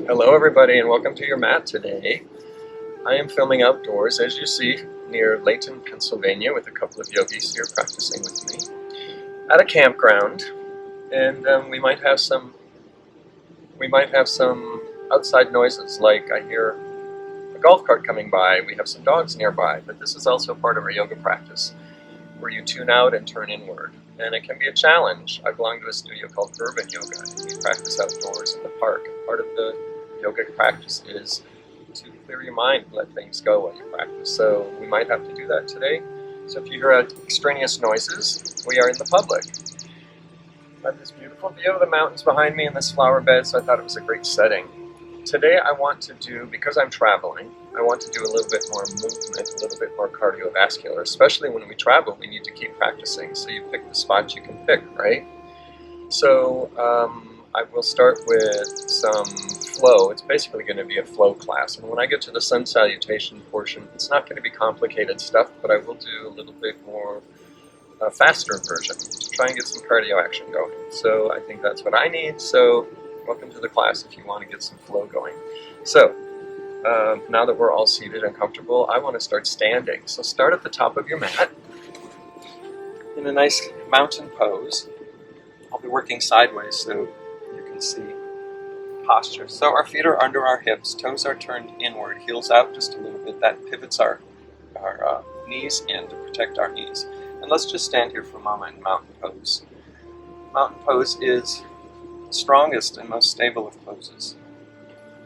Hello everybody and welcome to your mat today. I am filming outdoors, as you see, near Layton, Pennsylvania with a couple of yogis here practicing with me at a campground, and we might have some outside noises, like I hear a golf cart coming by. We have some dogs nearby, but this is also part of our yoga practice where you tune out and turn inward, and it can be a challenge. I belong to a studio called Urban Yoga, and we practice outdoors in the park. And part of the yoga practice is to clear your mind and let things go while you practice. So we might have to do that today. So if you hear extraneous noises, we are in the public. I have this beautiful view of the mountains behind me and this flower bed, so I thought it was a great setting. Today I want to do, because I'm traveling, I want to do a little bit more movement, a little bit more cardiovascular. Especially when we travel, we need to keep practicing. So you pick the spots you can pick, right? So I will start with some flow. It's basically going to be a flow class. And when I get to the sun salutation portion, it's not going to be complicated stuff, but I will do a little bit more faster version to try and get some cardio action going. So I think that's what I need. So welcome to the class if you want to get some flow going. So now that we're all seated and comfortable, I want to start standing. So start at the top of your mat in a nice mountain pose. I'll be working sideways so you can see posture. So our feet are under our hips, toes are turned inward, heels out just a little bit. That pivots our knees in to protect our knees. And let's just stand here for a moment in mountain pose. Mountain pose is the strongest and most stable of poses.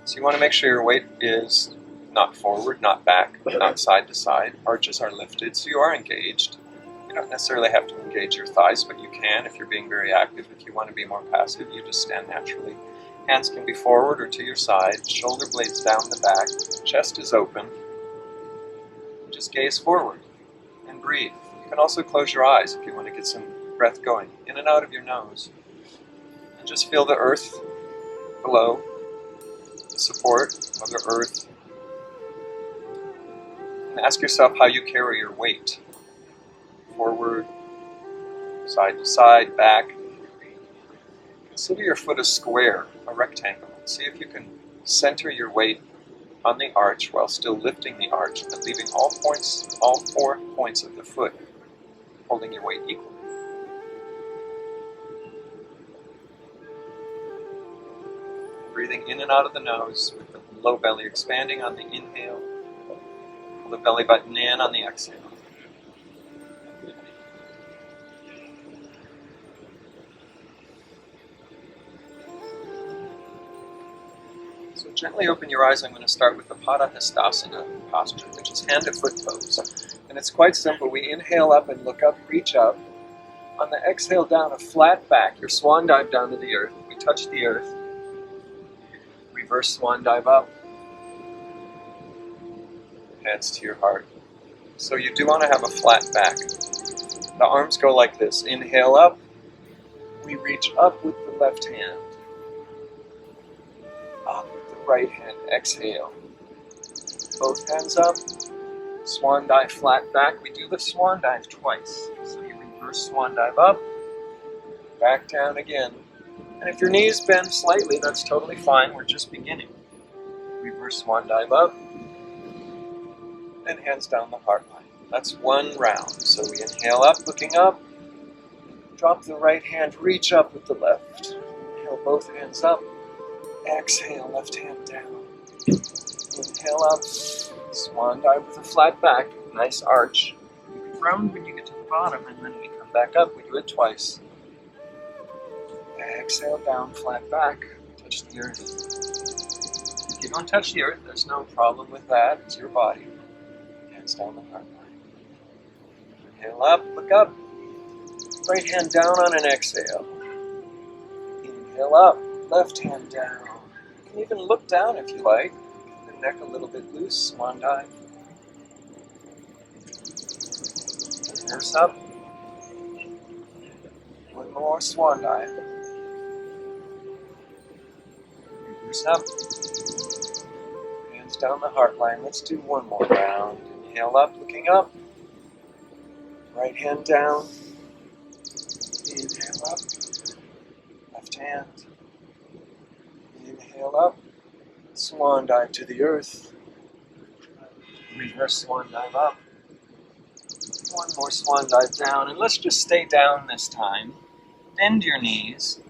So you want to make sure your weight is not forward, not back, not side to side. Arches are lifted, so you are engaged. You don't necessarily have to engage your thighs, but you can if you're being very active. If you want to be more passive, you just stand naturally. Hands can be forward or to your side, shoulder blades down the back, chest is open. Just gaze forward and breathe. You can also close your eyes if you want to get some breath going, in and out of your nose. And just feel the earth below, the support, Mother Earth. And ask yourself how you carry your weight. Forward, side to side, back. Consider your foot a square, a rectangle. See if you can center your weight on the arch while still lifting the arch, but leaving all 4 points of the foot holding your weight equally. Breathing in and out of the nose with the low belly expanding on the inhale, pull the belly button in on the exhale. So gently open your eyes. I'm going to start with the Padahastasana posture, which is hand to foot pose. And it's quite simple. We inhale up and look up, reach up. On the exhale down, a flat back. Your swan dive down to the earth. We touch the earth. Reverse swan dive up. Hands to your heart. So you do want to have a flat back. The arms go like this. Inhale up. We reach up with the left hand. Up with the right hand. Exhale. Both hands up. Swan dive, flat back. We do the swan dive twice. So you reverse swan dive up, back down again. And if your knees bend slightly, that's totally fine. We're just beginning. Reverse swan dive up, and hands down the heart line. That's one round. So we inhale up, looking up. Drop the right hand, reach up with the left. Inhale both hands up. Exhale, left hand down. Inhale up. Swan dive with a flat back, nice arch. You can round when you get to the bottom, and then we come back up. We do it twice. Exhale down, flat back, touch the earth. If you don't touch the earth, there's no problem with that. It's your body. Hands down the heart line. Inhale up, look up. Right hand down on an exhale. Inhale up, left hand down. You can even look down if you like. Neck a little bit loose, swan dive. Reverse up. One more, swan dive. Reverse up. Hands down the heart line. Let's do one more round. Inhale up, looking up. Right hand down. Inhale up. Left hand. Inhale up. Swan dive to the earth. Reverse swan dive up. One more swan dive down, and let's just stay down this time. Bend your knees.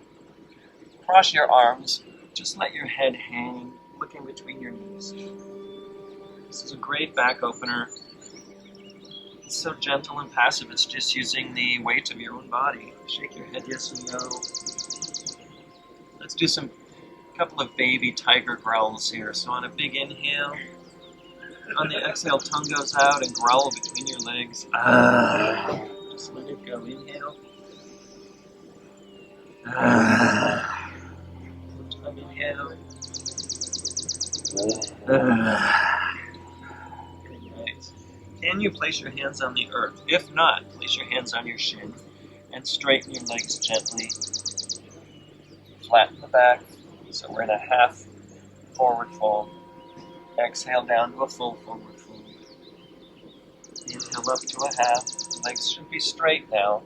Cross your arms. Just let your head hang, looking between your knees. This is a great back opener. It's so gentle and passive. It's just using the weight of your own body. Shake your head yes and no. Let's do some couple of baby tiger growls here. So on a big inhale, on the exhale, tongue goes out and growl between your legs. Just let it go. Inhale. Tongue inhale. Nice. Can you place your hands on the earth? If not, place your hands on your shin and straighten your legs gently. Flatten the back. So we're in a half forward fold. Exhale down to a full forward fold. Inhale up to a half. Legs should be straight now.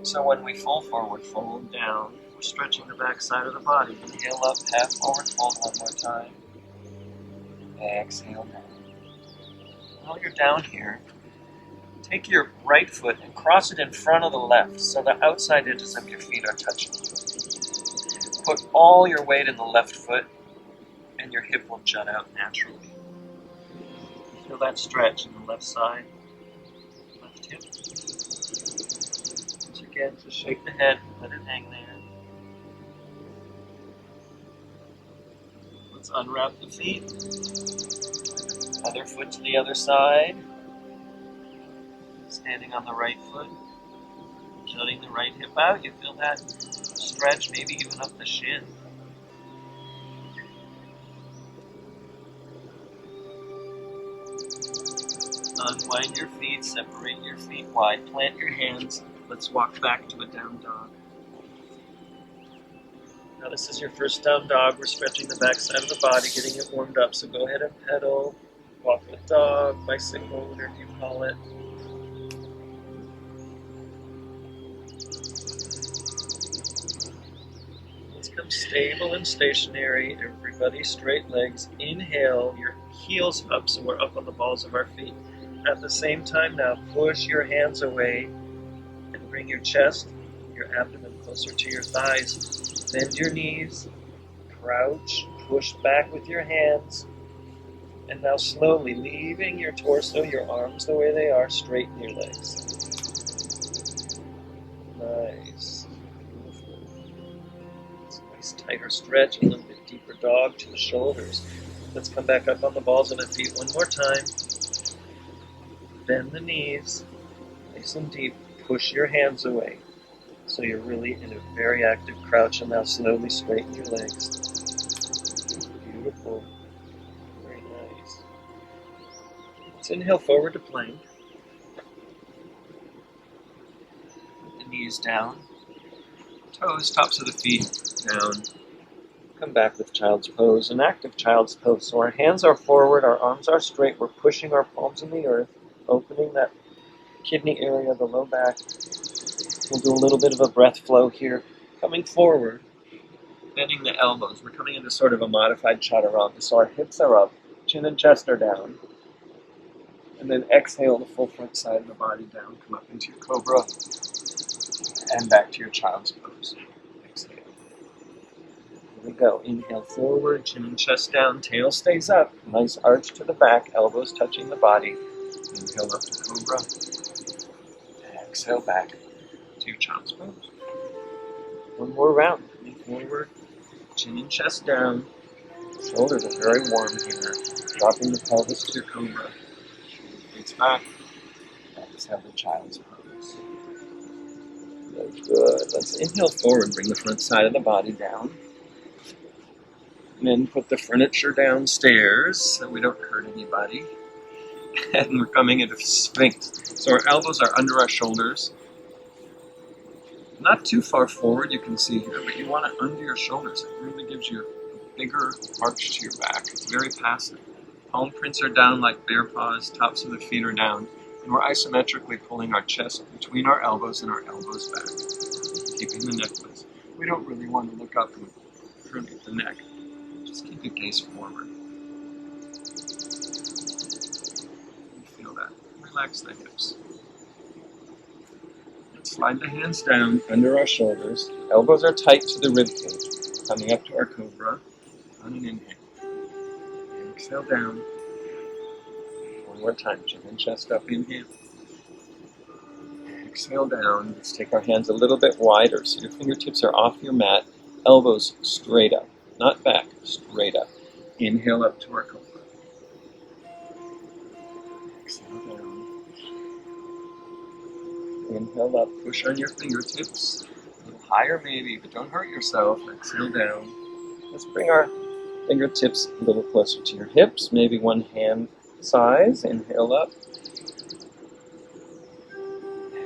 So when we full forward fold down, we're stretching the back side of the body. Inhale up, half forward fold one more time. Exhale down. While you're down here, take your right foot and cross it in front of the left so the outside edges of your feet are touching. Put all your weight in the left foot and your hip will jut out naturally. Feel that stretch in the left side, left hip. Once again, just shake the head, let it hang there. Let's unwrap the feet. Other foot to the other side. Standing on the right foot, jutting the right hip out. You feel that stretch, maybe even up the shin. Unwind your feet, separate your feet wide, plant your hands. Let's walk back to a down dog. Now this is your first down dog. We're stretching the back side of the body, getting it warmed up. So go ahead and pedal, walk the dog, bicycle, whatever you call it. Let's come stable and stationary. Everybody straight legs. Inhale, your heels up so we're up on the balls of our feet. At the same time now, push your hands away and bring your chest, your abdomen closer to your thighs. Bend your knees, crouch, push back with your hands, and now slowly leaving your torso, your arms the way they are, straighten your legs. Nice. Beautiful. It's a nice tighter stretch, a little bit deeper dog to the shoulders. Let's come back up on the balls of the feet one more time. Bend the knees, nice and deep. Push your hands away. So you're really in a very active crouch, and now slowly straighten your legs. Beautiful. Very nice. Let's inhale forward to plank. Put the knees down. Toes, tops of the feet down. Come back with child's pose, an active child's pose. So our hands are forward, our arms are straight. We're pushing our palms in the earth, opening that kidney area, the low back. We'll do a little bit of a breath flow here. Coming forward, bending the elbows. We're coming into sort of a modified chaturanga. So our hips are up, chin and chest are down. And then exhale the full front side of the body down. Come up into your cobra and back to your child's pose. Exhale. Here we go. Inhale forward, chin and chest down, tail stays up. Nice arch to the back, elbows touching the body. Inhale up to cobra. Exhale back to your child's pose. One more round. Coming forward, chin and chest down. Shoulders are very warm here. Dropping the pelvis to your cobra. Face back. Exhale the child's pose. Good. Let's inhale forward. Bring the front side of the body down. And then put the furniture downstairs so we don't hurt anybody. And we're coming into Sphinx. So our elbows are under our shoulders. Not too far forward, you can see here, but you want it under your shoulders. It really gives you a bigger arch to your back. It's very passive. Palm prints are down like bear paws, tops of the feet are down. And we're isometrically pulling our chest between our elbows and our elbows back, keeping the neck loose. We don't really want to look up and permeate the neck. Just keep your gaze forward. You feel that. Relax the hips. And slide the hands down under our shoulders. Elbows are tight to the rib cage. Coming up to our cobra on an inhale. Exhale down. One more time. Chin and chest up. Inhale. Exhale down. Let's take our hands a little bit wider so your fingertips are off your mat. Elbows straight up. Not back. Straight up. Inhale up to our cobra. Exhale down. Inhale up. Push on your fingertips. A little higher maybe, but don't hurt yourself. Exhale down. Let's bring our fingertips a little closer to your hips. Maybe one hand size. Inhale up.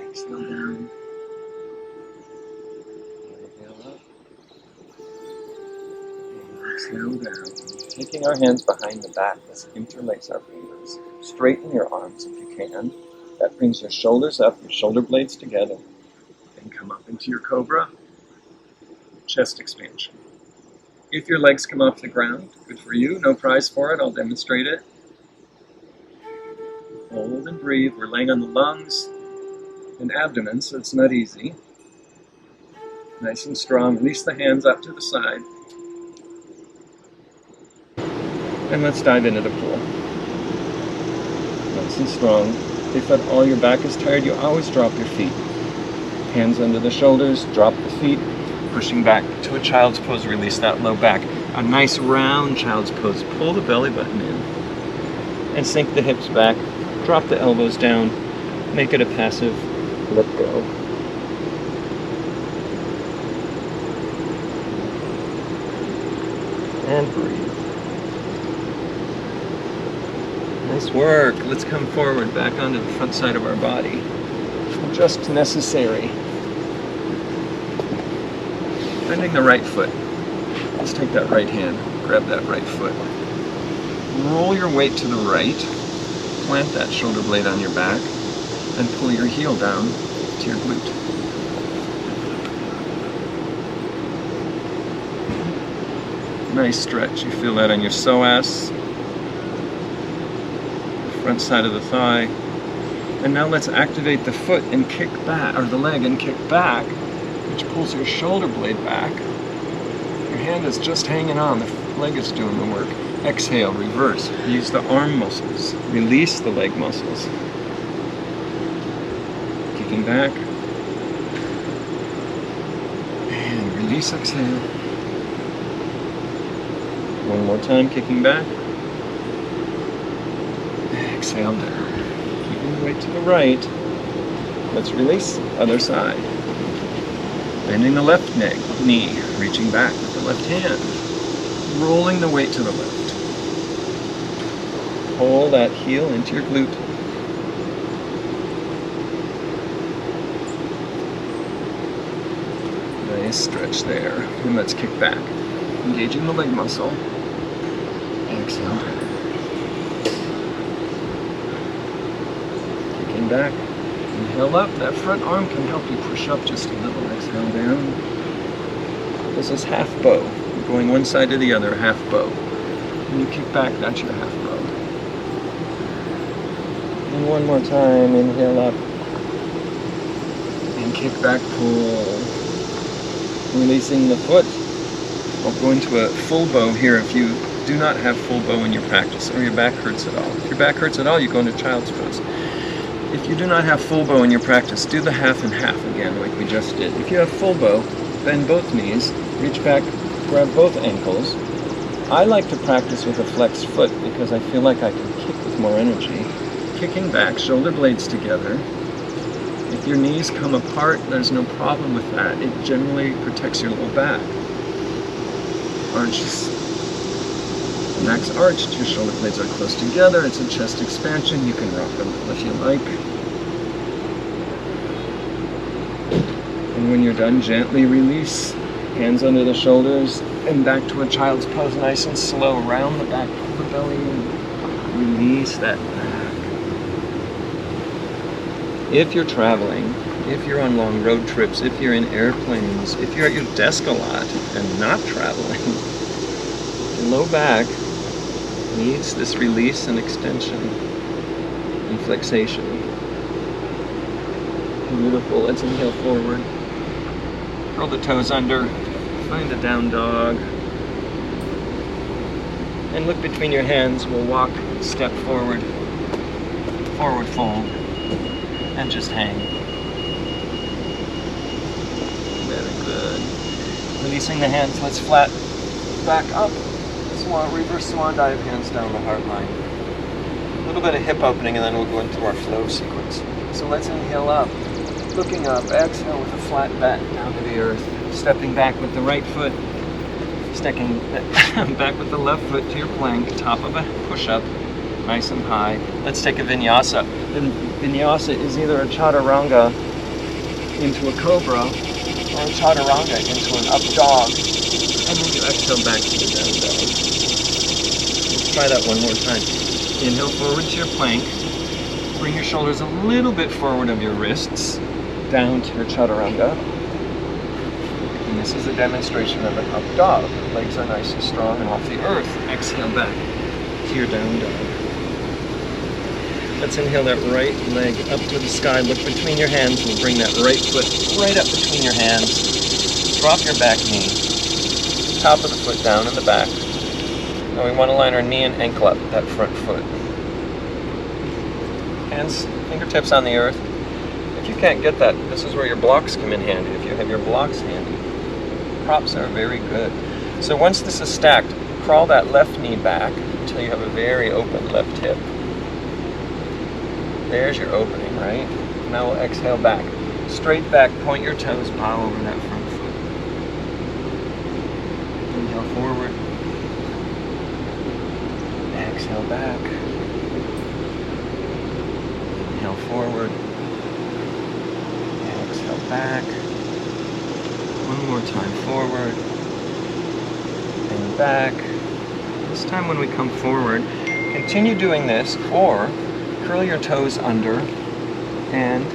Exhale down. Inhale up. And exhale down. Taking our hands behind the back, let's interlace our fingers. Straighten your arms if you can. That brings your shoulders up, your shoulder blades together. Then come up into your cobra. Chest expansion. If your legs come off the ground, good for you. No prize for it. I'll demonstrate it. Hold and breathe. We're laying on the lungs and abdomen, so it's not easy. Nice and strong. Release the hands up to the side. And let's dive into the pool. Nice and strong. If at all your back is tired, you always drop your feet. Hands under the shoulders, drop the feet. Pushing back to a child's pose, release that low back. A nice round child's pose. Pull the belly button in. And sink the hips back. Drop the elbows down. Make it a passive let go. And breathe. Nice work. Let's come forward, back onto the front side of our body. Just necessary. Bending the right foot. Let's take that right hand, grab that right foot. Roll your weight to the right. Plant that shoulder blade on your back. And pull your heel down to your glute. Nice stretch. You feel that on your psoas, the front side of the thigh. And now let's activate the foot and kick back, or the leg and kick back, which pulls your shoulder blade back. Your hand is just hanging on, the leg is doing the work. Exhale, reverse. Use the arm muscles. Release the leg muscles. Kicking back. And release, exhale. One more time, kicking back. Exhale down. Keeping the weight to the right. Let's release, other side. Bending the left knee, reaching back with the left hand. Rolling the weight to the left. Pull that heel into your glute. Nice stretch there. And let's kick back. Engaging the leg muscle. Exhale. Kicking back. Inhale up. That front arm can help you push up just a little. Exhale down. This is half bow. You're going one side to the other, half bow. When you kick back, that's your half bow. And one more time. Inhale up. And kick back, pull. Releasing the foot. I'll go into a full bow here if you do not have full bow in your practice or your back hurts at all. If your back hurts at all, you go into child's pose. If you do not have full bow in your practice, do the half and half again like we just did. If you have full bow, bend both knees, reach back, grab both ankles. I like to practice with a flexed foot because I feel like I can kick with more energy. Kicking back, shoulder blades together. If your knees come apart, there's no problem with that. It generally protects your low back. Arches. Max arched, your shoulder blades are close together. It's a chest expansion. You can rock them if you like. And when you're done, gently release. Hands under the shoulders and back to a child's pose, nice and slow. Round the back, pull the belly in. Release that back. If you're traveling, if you're on long road trips, if you're in airplanes, if you're at your desk a lot and not traveling, Your low back needs this release and extension and flexation. Beautiful. Let's inhale forward. Curl the toes under. Find a down dog. And look between your hands. We'll walk, step forward, forward fold, and just hang. Very good. Releasing the hands, let's flat back up. Swan, reverse swan dive, hands down the heart line. A little bit of hip opening and then we'll go into our flow sequence. So let's inhale up, looking up, exhale with a flat back down to the earth. Stepping back with the right foot, stepping back with the left foot to your plank, top of a push-up, nice and high. Let's take a vinyasa. The vinyasa is either a chaturanga into a cobra or a chaturanga into an up dog. And then you exhale back to the down dog. Let's try that one more time. Inhale forward to your plank. Bring your shoulders a little bit forward of your wrists, down to your chaturanga. And this is a demonstration of an up dog. Legs are nice and strong and off the earth. Exhale back to your down dog. Let's inhale that right leg up to the sky. Look between your hands. We'll bring that right foot right up between your hands. Drop your back knee. Top of the foot down in the back. Now we want to line our knee and ankle up, that front foot. Hands, fingertips on the earth. If you can't get that, this is where your blocks come in handy. If you have your blocks handy, props are very good. So once this is stacked, crawl that left knee back until you have a very open left hip. There's your opening, right? Now we'll exhale back. Straight back, point your toes, bow over that front foot. Inhale forward. Exhale back. Inhale forward. Exhale back. One more time forward. And back. This time when we come forward, continue doing this, or curl your toes under, and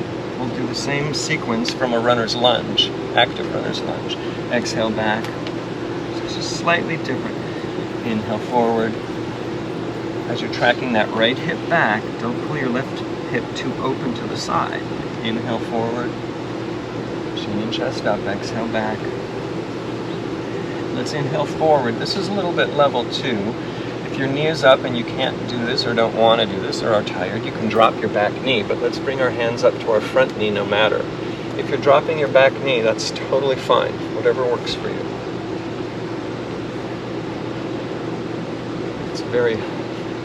we'll do the same sequence from a runner's lunge, active runner's lunge. Exhale back. It's just slightly different. Inhale forward. As you're tracking that right hip back, don't pull your left hip too open to the side. Inhale forward. Chin and chest up. Exhale back. Let's inhale forward. This is a little bit level too. If your knee is up and you can't do this or don't want to do this or are tired, you can drop your back knee, but let's bring our hands up to our front knee no matter. If you're dropping your back knee, that's totally fine, whatever works for you. It's a very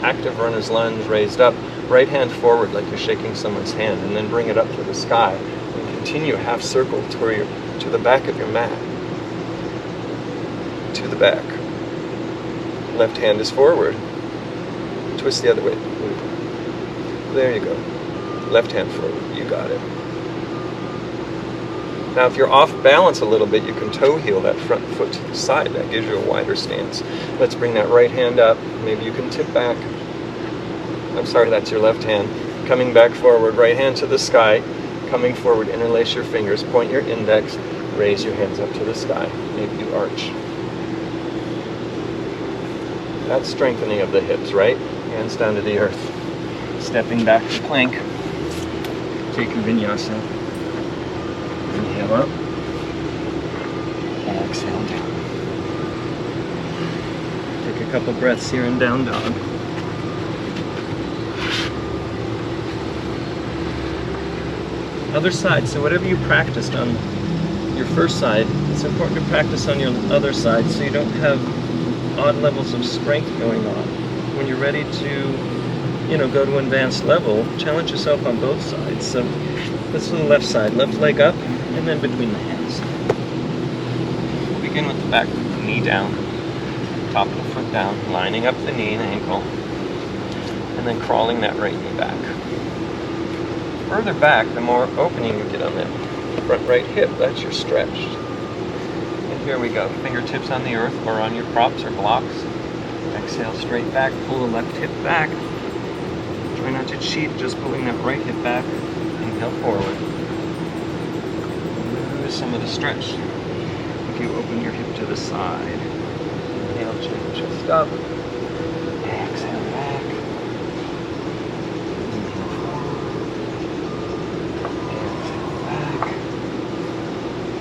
active runner's lunge, raised up, right hand forward like you're shaking someone's hand, and then bring it up to the sky, and continue half circle to the back of your mat. To the back. Left hand is forward. Twist the other way. There you go. Left hand forward. You got it. Now if you're off balance a little bit, you can toe heel that front foot to the side. That gives you a wider stance. Let's bring that right hand up. Maybe you can tip back. I'm sorry, that's your left hand. Coming back forward. Right hand to the sky. Coming forward. Interlace your fingers. Point your index. Raise your hands up to the sky. Maybe you arch. That's strengthening of the hips, right? Hands down to the earth. Stepping back to plank. Take a vinyasa. Inhale up. And exhale down. Take a couple breaths here in down dog. Other side. So whatever you practiced on your first side, it's important to practice on your other side so you don't have odd levels of strength going on. When you're ready to, go to advanced level, challenge yourself on both sides. So let's do the left side, left leg up, and then between the hands. We'll begin with the back foot, the knee down, top of the foot down, lining up the knee and ankle, and then crawling that right knee back. Further back, the more opening you get on that front right hip, that's your stretch. Here we go. Fingertips on the earth or on your props or blocks. Exhale straight back. Pull the left hip back. Try not to cheat, just pulling that right hip back. Inhale forward. Lose some of the stretch if you open your hip to the side. Inhale Chin chest up. Exhale back. Inhale forward. Exhale back.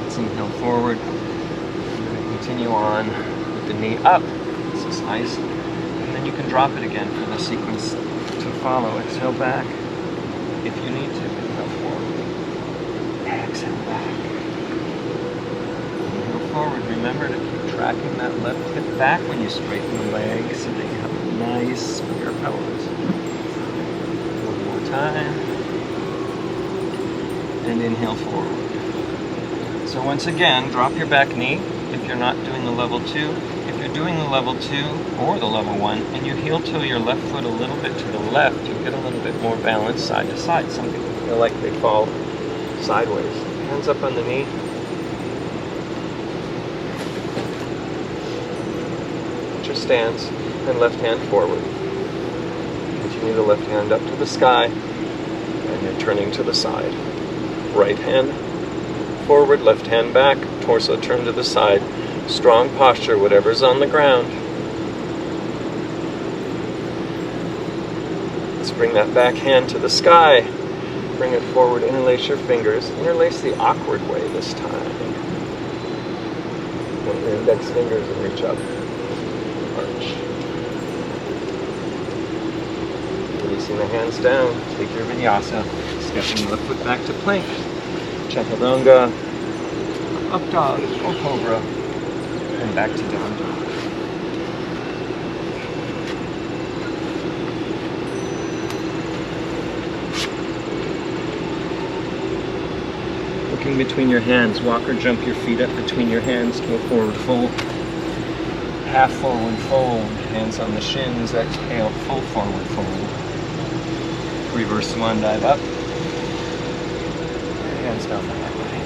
Let's inhale forward. We're going to continue on with the knee up. This is nice. And then you can drop it again for the sequence to follow. Exhale back. If you need to, inhale forward. Exhale back. Inhale forward. Remember to keep tracking that left hip back when you straighten the legs so that you have a nice square pelvis. One more time. And inhale forward. So once again, drop your back knee if you're not doing the level 2. If you're doing the level 2 or the level 1 and you heel toe your left foot a little bit to the left, you get a little bit more balance side to side. Some people feel like they fall sideways. Hands up on the knee. Put your stance and left hand forward. Continue the left hand up to the sky and you're turning to the side. Right hand forward, left hand back, torso turned to the side. Strong posture, whatever's on the ground. Let's bring that back hand to the sky. Bring it forward, interlace your fingers. Interlace the awkward way this time. Point your index fingers and reach up. Arch. Releasing the hands down. Take your vinyasa. Stepping the left foot back to plank. Chaturanga. Up dog or cobra. And back to down dog. Looking between your hands, walk or jump your feet up between your hands to a forward fold. Half forward fold, hands on the shins, exhale, full forward fold. Reverse swan dive up. Hands down the back leg.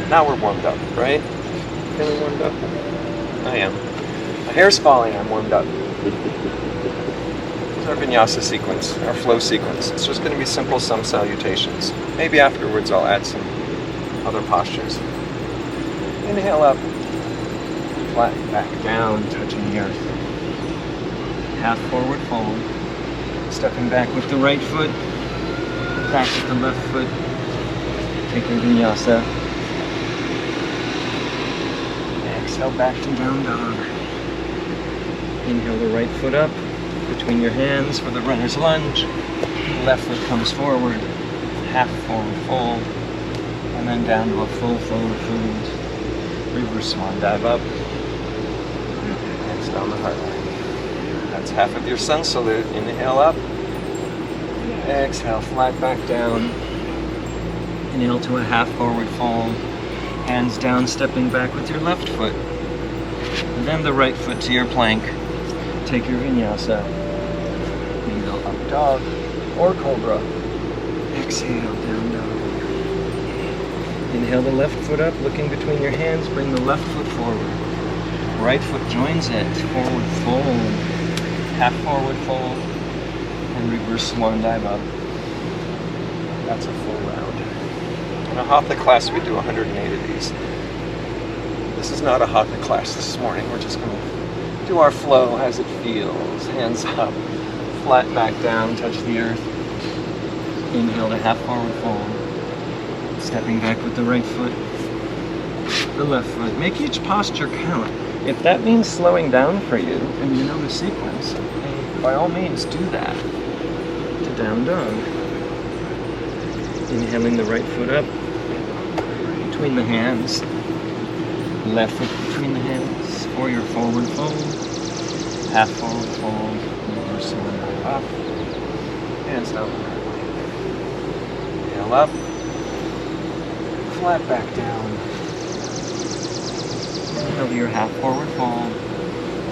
Now we're warmed up, right? Feeling warmed up? I am. My hair's falling, I'm warmed up. This is our vinyasa sequence, our flow sequence. It's just going to be simple some salutations. Maybe afterwards I'll add some other postures. Inhale up, flat back down, touching the earth. Half forward fold. Stepping back with the right foot, back with the left foot. Taking vinyasa. Exhale back to down dog. Inhale the right foot up between your hands for the runner's lunge. Left foot comes forward, half forward fold, and then down to a full forward fold. Reverse swan dive up. Hands down the heart line. That's half of your sun salute. Inhale up. Exhale, flat back down. Inhale to a half forward fold. Hands down, stepping back with your left foot. And then the right foot to your plank. Take your vinyasa. Inhale, up dog or cobra. Exhale, down dog. Inhale the left foot up, looking between your hands. Bring the left foot forward. Right foot joins it. Forward fold. Half forward fold. And reverse swan dive up. That's a full round. In a hatha class, we do 108 of these. This is not a hatha class this morning. We're just going to do our flow as it feels. Hands up, flat back down, touch the earth. Inhale to half forward fold. Stepping back with the right foot, the left foot. Make each posture count. If that means slowing down for you, and you know the sequence, by all means do that. To down dog. Inhaling the right foot up between the hands, left foot between the hands for your forward fold, half forward fold, reverse swan dive up, hands down. Inhale up, flat back down. Inhale to your half forward fold,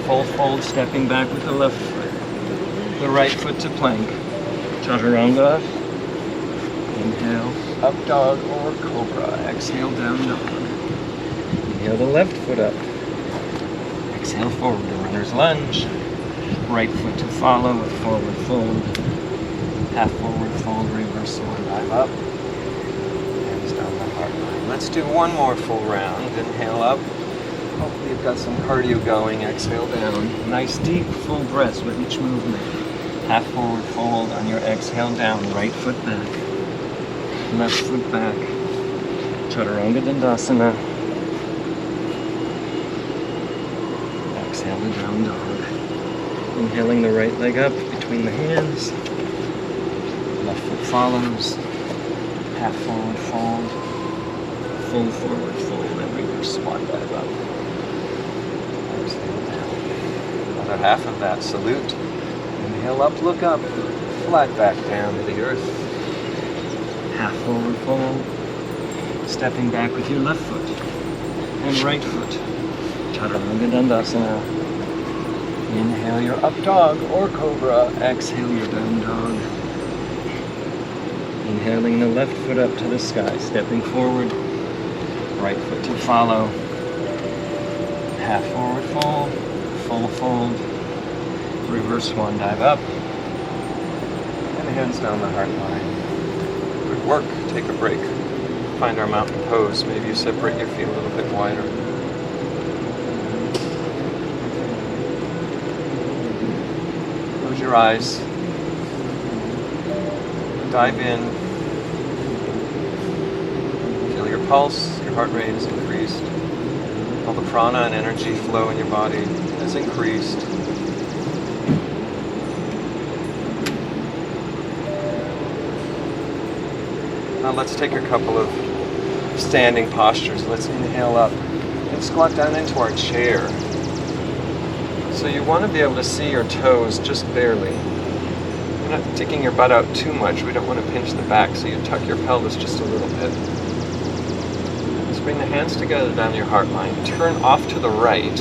full fold, stepping back with the left foot, the right foot to plank, chaturanga. Inhale, up dog or cobra. Exhale, down dog. Inhale the left foot up. Exhale forward to runner's lunge. Right foot to follow with forward fold. Half forward fold, reverse swan dive up. Hands down the heart line. Let's do one more full round. Inhale up. Hopefully you've got some cardio going. Exhale down. Nice deep full breaths with each movement. Half forward fold on your exhale down. Right foot back. Left foot back. Chaturanga Dandasana. Exhale to down dog. Inhaling the right leg up between the hands. Left foot follows. Half forward fold. Full forward fold. And reverse squat dive up. Exhale down. Another half of that. Salute. Inhale up, look up. Flat back down to the earth. Half forward fold. Stepping back with your left foot and right foot. Chaturanga Dandasana. Inhale your up dog or cobra. Exhale your down dog. Inhaling the left foot up to the sky. Stepping forward. Right foot to follow. Half forward fold. Full fold. Reverse swan dive up. And hands down the heart line. Good work. Take a break. Find our mountain pose. Maybe you separate your feet a little bit wider. Close your eyes. Dive in. Feel your pulse. Your heart rate is increased. All the prana and energy flow in your body is increased. Now let's take a couple of standing postures. Let's inhale up and squat down into our chair. So you want to be able to see your toes just barely. You're not sticking your butt out too much. We don't want to pinch the back, so you tuck your pelvis just a little bit. Let's bring the hands together down your heart line. Turn off to the right.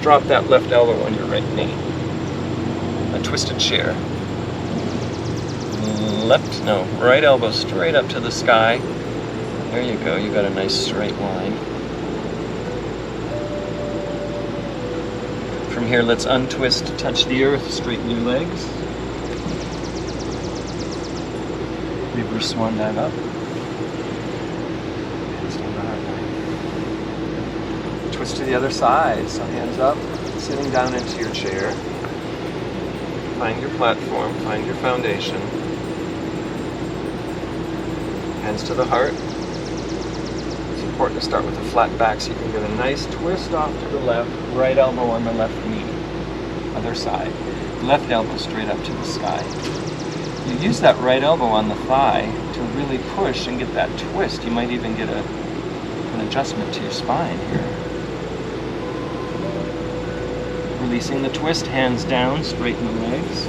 Drop that left elbow on your right knee. A twisted chair. Right elbow straight up to the sky. There you go, you got a nice straight line. From here, let's untwist, touch the earth, straighten your legs. Reverse swan dive up. Hands down the heart line. Twist to the other side, so hands up, sitting down into your chair. Find your platform, find your foundation. Hands to the heart. It's important to start with a flat back so you can get a nice twist off to the left, right elbow on the left knee. Other side. Left elbow straight up to the sky. You use that right elbow on the thigh to really push and get that twist. You might even get an adjustment to your spine here. Releasing the twist, hands down, straighten the legs.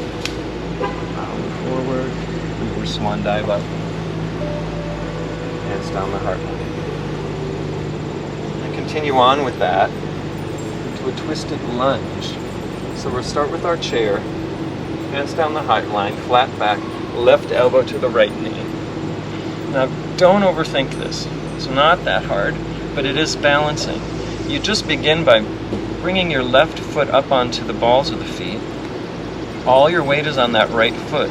Bow forward, reverse swan dive up. Hands down the heart line. And continue on with that to a twisted lunge. So we'll start with our chair. Hands down the heart line, flat back, left elbow to the right knee. Now don't overthink this. It's not that hard, but it is balancing. You just begin by bringing your left foot up onto the balls of the feet. All your weight is on that right foot.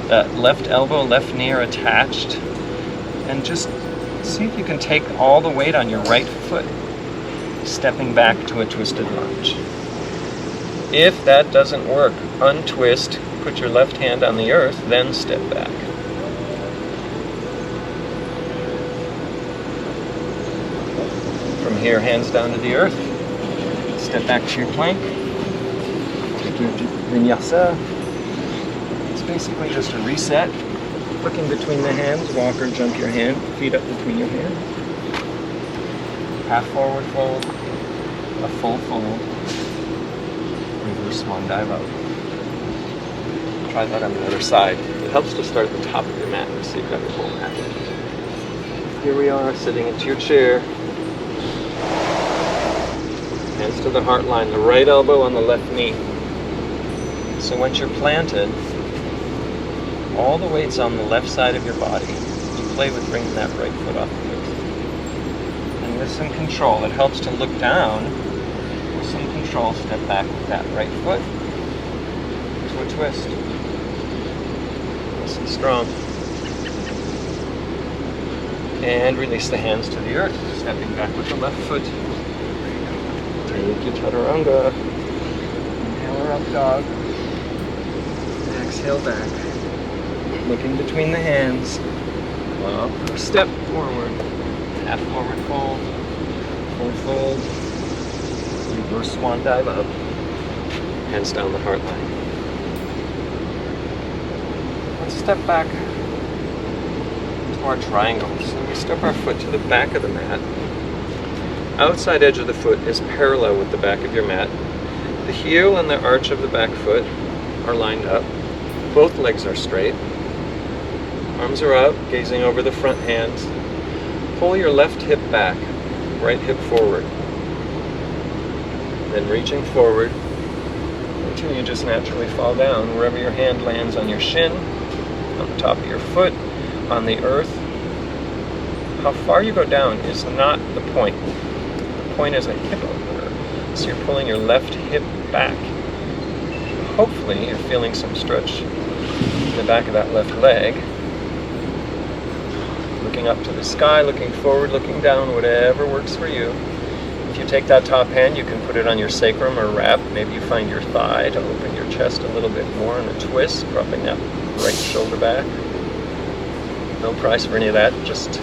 That left elbow, left knee are attached. And just see if you can take all the weight on your right foot, stepping back to a twisted lunge. If that doesn't work, untwist, put your left hand on the earth, then step back. From here, hands down to the earth. Step back to your plank. Take your vinyasa. It's basically just a reset. Looking between the hands, walk or jump your hand, feet up between your hands. Half forward fold, a full fold, reverse swan dive up. Try that on the other side. It helps to start at the top of your mat so you've got the whole mat. Here we are, sitting into your chair. Hands to the heart line, the right elbow on the left knee. So once you're planted, all the weight's on the left side of your body. You play with bringing that right foot off the earth. And with some control, it helps to look down. With some control, step back with that right foot to a twist. Nice and strong. And release the hands to the earth, stepping back with the left foot. Take your chaturanga. Inhale or up dog. Exhale back. Looking between the hands. Up, step forward. Half forward fold. Full fold. Reverse swan dive up. Hands down the heart line. Let's step back to our triangles. So we step our foot to the back of the mat. Outside edge of the foot is parallel with the back of your mat. The heel and the arch of the back foot are lined up. Both legs are straight. Arms are up, gazing over the front hands. Pull your left hip back, right hip forward. Then reaching forward until you just naturally fall down wherever your hand lands, on your shin, on the top of your foot, on the earth. How far you go down is not the point. The point is a hip opener. So you're pulling your left hip back. Hopefully you're feeling some stretch in the back of that left leg. Looking up to the sky, looking forward, looking down, whatever works for you. If you take that top hand, you can put it on your sacrum or wrap. Maybe you find your thigh to open your chest a little bit more in a twist, dropping that right shoulder back. No price for any of that, just a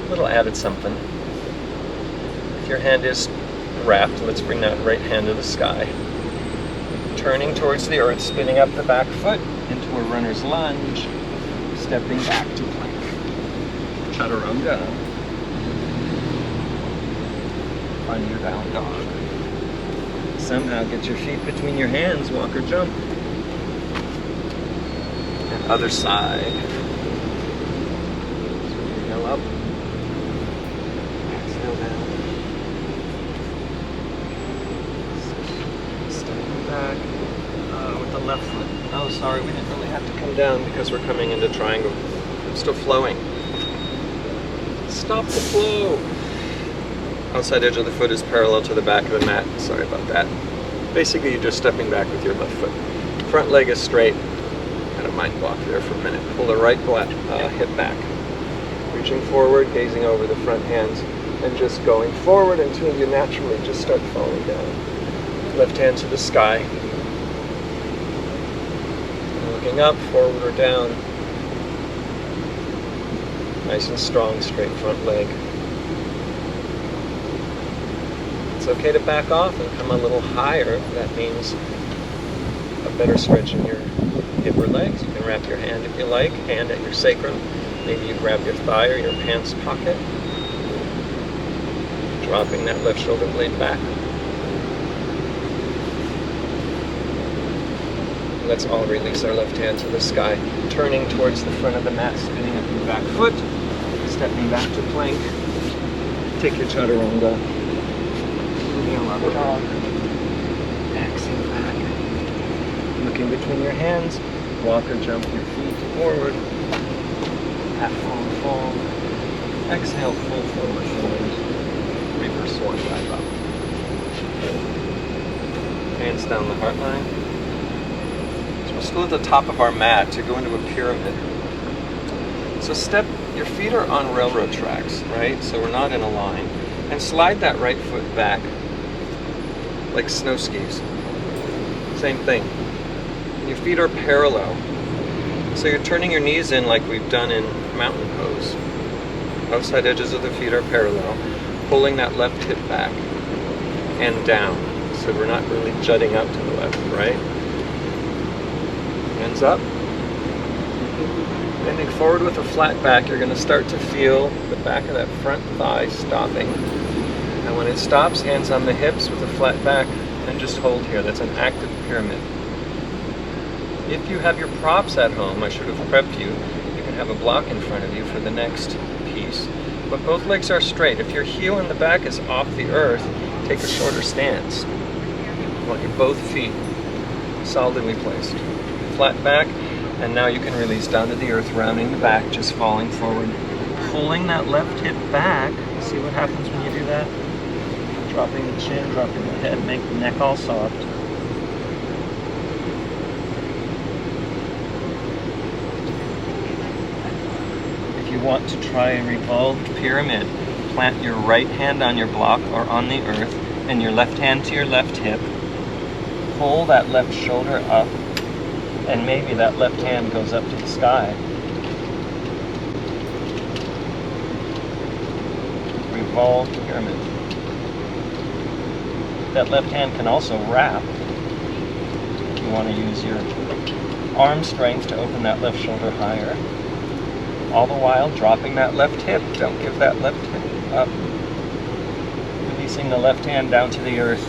little added something. If your hand is wrapped, let's bring that right hand to the sky. Turning towards the earth, spinning up the back foot into a runner's lunge, stepping back to plank. Chaturanga. Find your down dog. Somehow get your feet between your hands, walk or jump. And other side. So inhale up. Exhale down. Stepping back with the left foot. Oh, sorry, we didn't really have to come down because we're coming into triangle. I'm still flowing. Stop the flow. Outside edge of the foot is parallel to the back of the mat. Sorry about that. Basically, you're just stepping back with your left foot. Front leg is straight. Had a mind block there for a minute. Pull the right hip back. Reaching forward, gazing over the front hands, and just going forward until you naturally just start falling down. Left hand to the sky. Looking up, forward or down. Nice and strong, straight front leg. It's okay to back off and come a little higher. That means a better stretch in your hip or legs. You can wrap your hand if you like, hand at your sacrum. Maybe you grab your thigh or your pants pocket. Dropping that left shoulder blade back. Let's all release our left hand to the sky. Turning towards the front of the mat, spinning up your back foot. Stepping back to plank. Take your chaturanga. Inhale up dog. Exhale back. Looking between your hands. Walk or jump your feet forward. Half forward fold. Exhale, full forward fold. Reverse swan dive up. Hands down the heart line. So we're still at the top of our mat to go into a pyramid. So step, your feet are on railroad tracks, right? So we're not in a line. And slide that right foot back like snow skis. Same thing. Your feet are parallel. So you're turning your knees in like we've done in mountain pose. Outside edges of the feet are parallel. Pulling that left hip back and down. So we're not really jutting up to the left, right? Hands up. Bending forward with a flat back, you're going to start to feel the back of that front thigh stopping. And when it stops, hands on the hips with a flat back, and just hold here. That's an active pyramid. If you have your props at home, I should have prepped you. You can have a block in front of you for the next piece. But both legs are straight. If your heel in the back is off the earth, take a shorter stance. You want your both feet solidly placed. Flat back, and now you can release down to the earth, rounding the back, just falling forward. Pulling that left hip back. See what happens when you do that? Dropping the chin, dropping the head, make the neck all soft. If you want to try a revolved pyramid, plant your right hand on your block or on the earth and your left hand to your left hip. Pull that left shoulder up, and maybe that left hand goes up to the sky. Revolve pyramid. That left hand can also wrap. You want to use your arm strength to open that left shoulder higher. All the while dropping that left hip. Don't give that left hip up. Releasing the left hand down to the earth.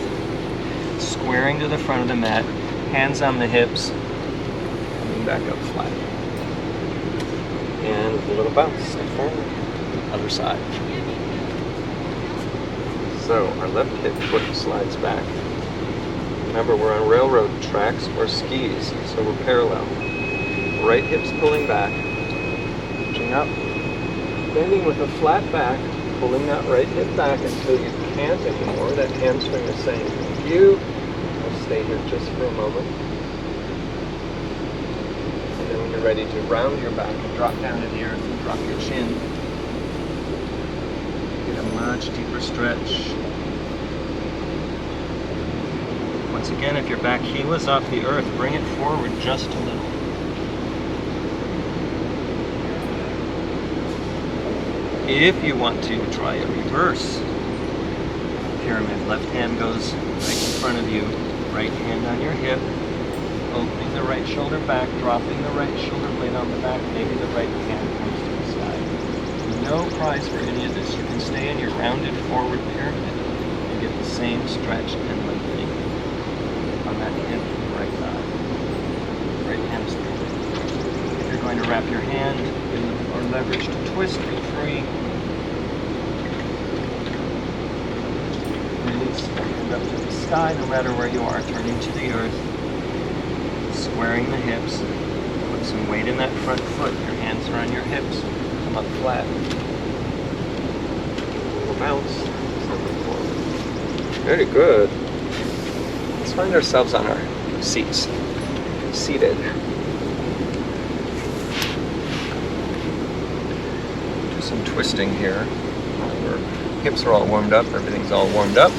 Squaring to the front of the mat. Hands on the hips. Coming back up flat. And a little bounce. Step forward. Other side. So our left hip foot slides back. Remember, we're on railroad tracks or skis, so we're parallel. Right hip's pulling back, reaching up, bending with a flat back, pulling that right hip back until you can't anymore. That hamstring is saying, thank you. I'll stay here just for a moment. And then when you're ready to round your back and drop down to the earth and drop your chin, get a much deeper stretch. Once again, if your back heel is off the earth, bring it forward just a little. If you want to try a reverse pyramid, left hand goes right in front of you, right hand on your hip, opening the right shoulder back, dropping the right shoulder blade on the back, maybe the right hand comes to the side. No prize for any of this. You can stay in your rounded forward pyramid and get the same stretch and lengthening on that hip and right thigh, right hamstring. If you're going to wrap your hand or leverage to twist, feel free. Release the hand up to the sky, no matter where you are, turning to the earth, squaring the hips, put some weight in that front foot, your hands are on your hips, come up flat. A little bounce, something forward. Very good. Let's find ourselves on our seats, seated. Do some twisting here. Our hips are all warmed up, everything's all warmed up.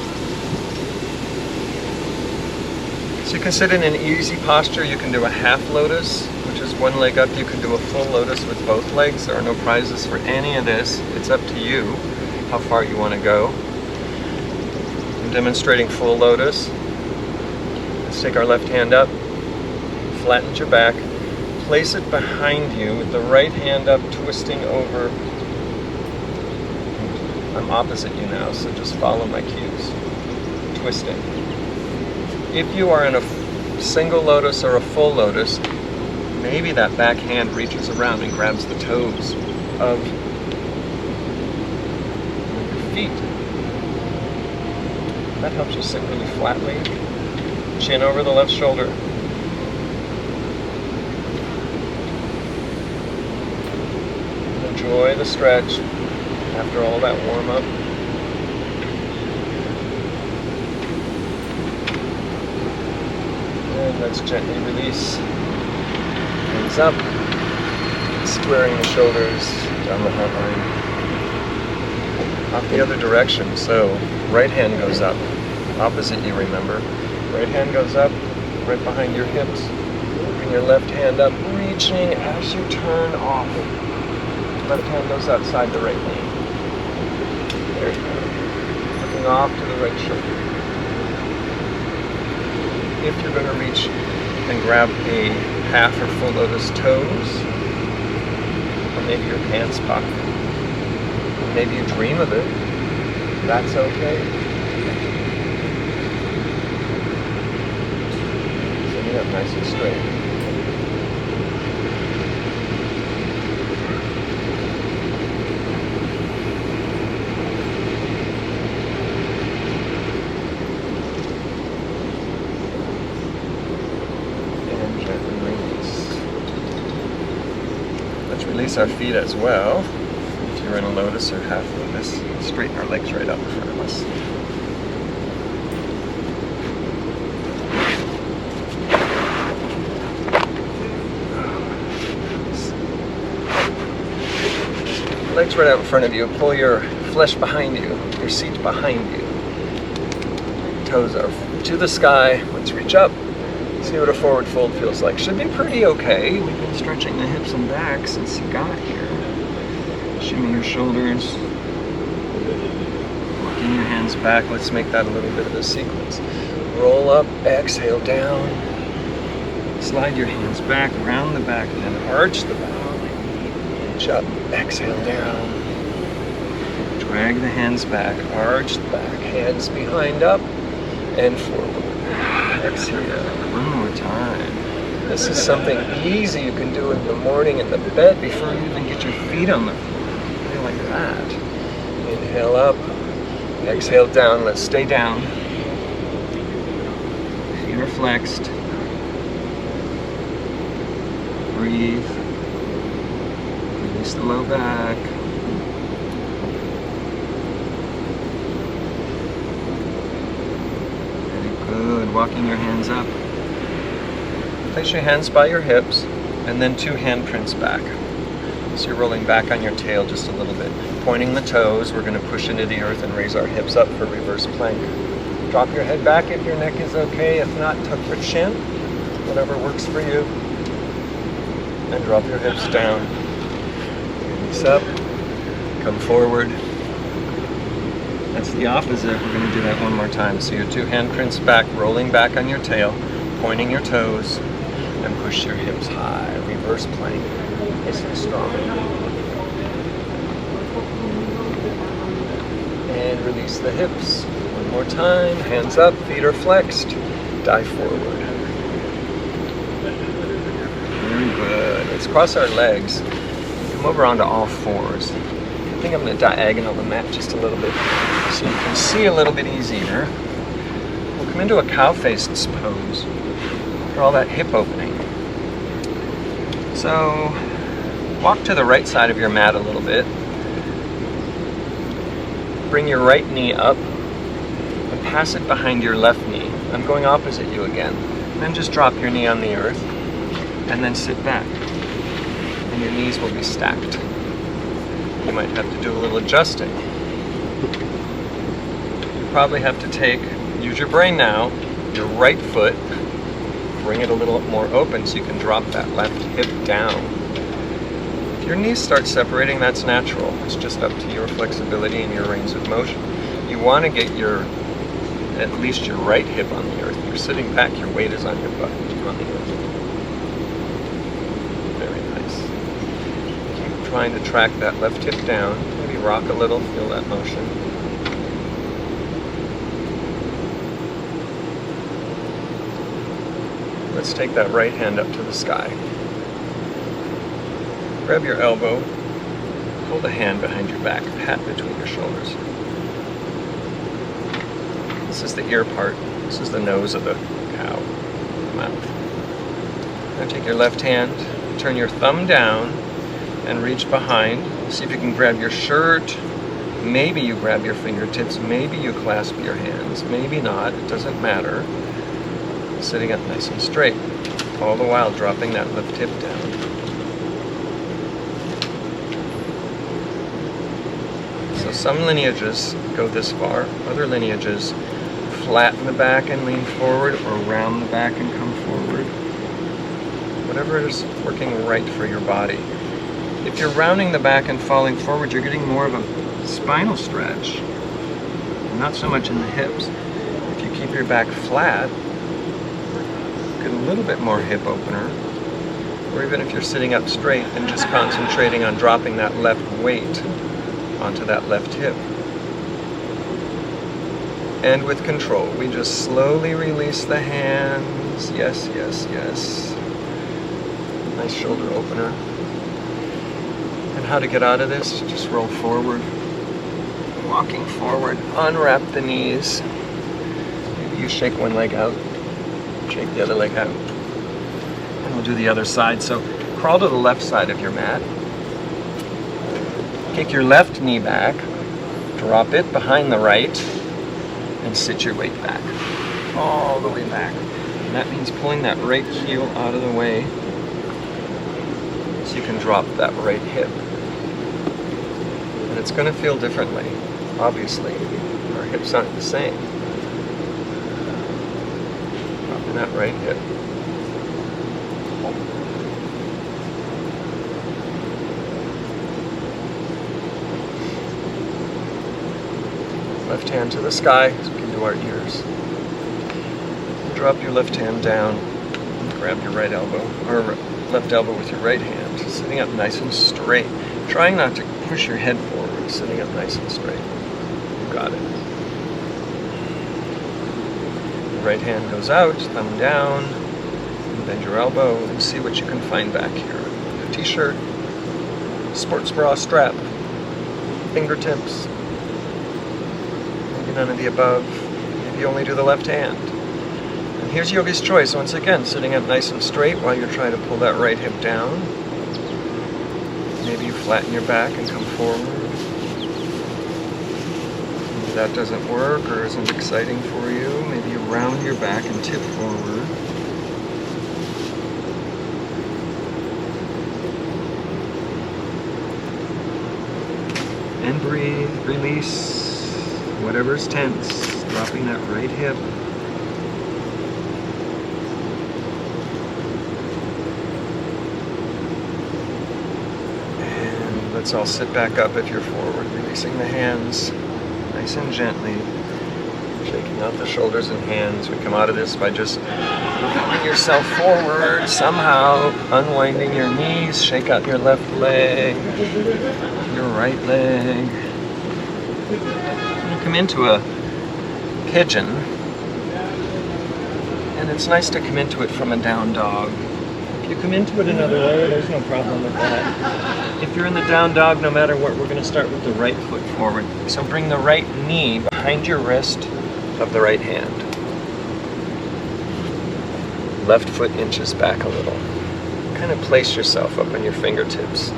So you can sit in an easy posture. You can do a half lotus, which is one leg up. You can do a full lotus with both legs. There are no prizes for any of this. It's up to you how far you want to go. I'm demonstrating full lotus. Let's take our left hand up, flatten your back, place it behind you with the right hand up, twisting over. I'm opposite you now, so just follow my cues. Twisting. If you are in a single lotus or a full lotus, maybe that back hand reaches around and grabs the toes of your feet. That helps you sit really flatly. Chin over the left shoulder. Enjoy the stretch after all that warm up. And let's gently release. Hands up, squaring the shoulders down the front line. Off the other direction, so right hand goes up. Opposite you, remember. Right hand goes up, right behind your hips. Bring your left hand up, reaching as you turn off. Left hand goes outside the right knee. There you go. Looking off to the right shoulder. If you're going to reach and grab a half or full lotus toes, or maybe your pants pocket, maybe you dream of it, that's okay. Sitting up nice and straight. Release our feet as well. If you're in a lotus or half lotus, straighten our legs right up in front of us. Legs right out in front of you. Pull your flesh behind you, your seat behind you. toes are to the sky. Let's reach up. See what a forward fold feels like. Should be pretty okay. We've been stretching the hips and back since you got here. Shimmy your shoulders. Walking your hands back. Let's make that a little bit of a sequence. Roll up, exhale down. Slide your hands back, around the back, and then arch the back. Reach up, exhale down. Drag the hands back, arch the back, hands behind up, and forward. Exhale, one more time. This is something easy you can do in the morning in the bed before you even get your feet on the floor. Like that. Inhale up, exhale down. Let's stay down. Feet are flexed. Breathe. Release the low back. Very good. Walking your hands up. Place your hands by your hips and then 2 handprints back. So you're rolling back on your tail just a little bit. Pointing the toes, we're going to push into the earth and raise our hips up for reverse plank. Drop your head back if your neck is okay. If not, tuck your chin. Whatever works for you. And drop your hips down. Release up. Come forward. That's the opposite. We're going to do that one more time. So your 2 handprints back, rolling back on your tail, pointing your toes, and push your hips high. Reverse plank. Nice and strong. And release the hips. One more time. Hands up. Feet are flexed. Dive forward. Very good. Let's cross our legs. Come over onto all fours. I think I'm going to diagonal the mat just a little bit so you can see a little bit easier. We'll come into a cow-faced pose for all that hip opening. So walk to the right side of your mat a little bit. Bring your right knee up and pass it behind your left knee. I'm going opposite you again. And then just drop your knee on the earth and then sit back. And your knees will be stacked. You might have to do a little adjusting. You probably have to use your brain now, your right foot, bring it a little more open so you can drop that left hip down. If your knees start separating, that's natural. It's just up to your flexibility and your range of motion. You want to get at least your right hip on the earth. If you're sitting back, your weight is on your butt on the earth. Very nice. Keep trying to track that left hip down. Maybe rock a little, feel that motion. Let's take that right hand up to the sky. Grab your elbow, hold a hand behind your back, pat between your shoulders. This is the ear part. This is the nose of the cow, the mouth. Now take your left hand, turn your thumb down, and reach behind. See if you can grab your shirt. Maybe you grab your fingertips. Maybe you clasp your hands. Maybe not. It doesn't matter. Sitting up nice and straight, all the while dropping that left hip down. So some lineages go this far, other lineages flatten the back and lean forward, or round the back and come forward. Whatever is working right for your body. If you're rounding the back and falling forward, you're getting more of a spinal stretch, not so much in the hips. If you keep your back flat, get a little bit more hip opener, or even if you're sitting up straight and just concentrating on dropping that left weight onto that left hip. And with control, we just slowly release the hands. Yes, yes, yes. Nice shoulder opener. And how to get out of this? Just roll forward. Walking forward, unwrap the knees. Maybe you shake one leg out. Shake the other leg out. And we'll do the other side. So crawl to the left side of your mat. Kick your left knee back. Drop it behind the right. And sit your weight back. All the way back. And that means pulling that right heel out of the way so you can drop that right hip. And it's going to feel differently. Obviously, our hips aren't the same. dropping that right hip. Left hand to the sky, so we can do our ears. Drop your left hand down, and grab your right elbow, or left elbow with your right hand, sitting up nice and straight. Trying not to push your head forward, sitting up nice and straight. You got it. Right hand goes out, thumb down, and bend your elbow, and see what you can find back here. A t-shirt, sports bra strap, fingertips, maybe none of the above, maybe only do the left hand. And here's yogi's choice, once again, sitting up nice and straight while you're trying to pull that right hip down. Maybe you flatten your back and come forward. Maybe that doesn't work or isn't exciting for you. Maybe you round your back and tip forward. And breathe, release whatever's tense, dropping that right hip. And let's all sit back up if you're forward, releasing the hands nice and gently, shaking out the shoulders and hands. We come out of this by just moving yourself forward, somehow unwinding your knees, shake out your left leg, your right leg. You come into a pigeon, and it's nice to come into it from a down dog. If you come into it another way, there's no problem with that. If you're in the down dog, no matter what, we're going to start with the right foot forward. So bring the right knee behind your wrist of the right hand. Left foot inches back a little. Kind of place yourself up on your fingertips.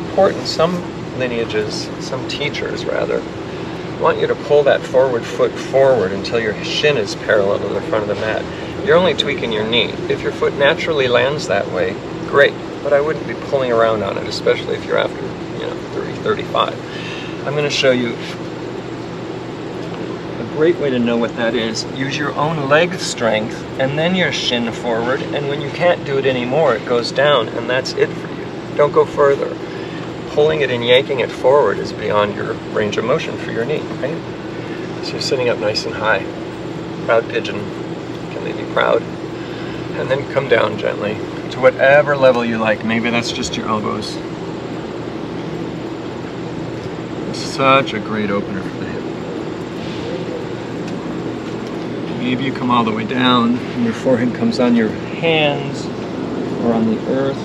Important, some lineages, some teachers rather, want you to pull that forward foot forward until your shin is parallel to the front of the mat. You're only tweaking your knee. If your foot naturally lands that way, great, but I wouldn't be pulling around on it, especially if you're after, 30, 35. I'm going to show you a great way to know what that is. Use your own leg strength and then your shin forward, and when you can't do it anymore, it goes down, and that's it for you. Don't go further. Pulling it and yanking it forward is beyond your range of motion for your knee, right? So you're sitting up nice and high. Proud pigeon. Can leave you proud. And then come down gently to whatever level you like. Maybe that's just your elbows. It's such a great opener for the hip. Maybe you come all the way down and your forehead comes on your hands or on the earth.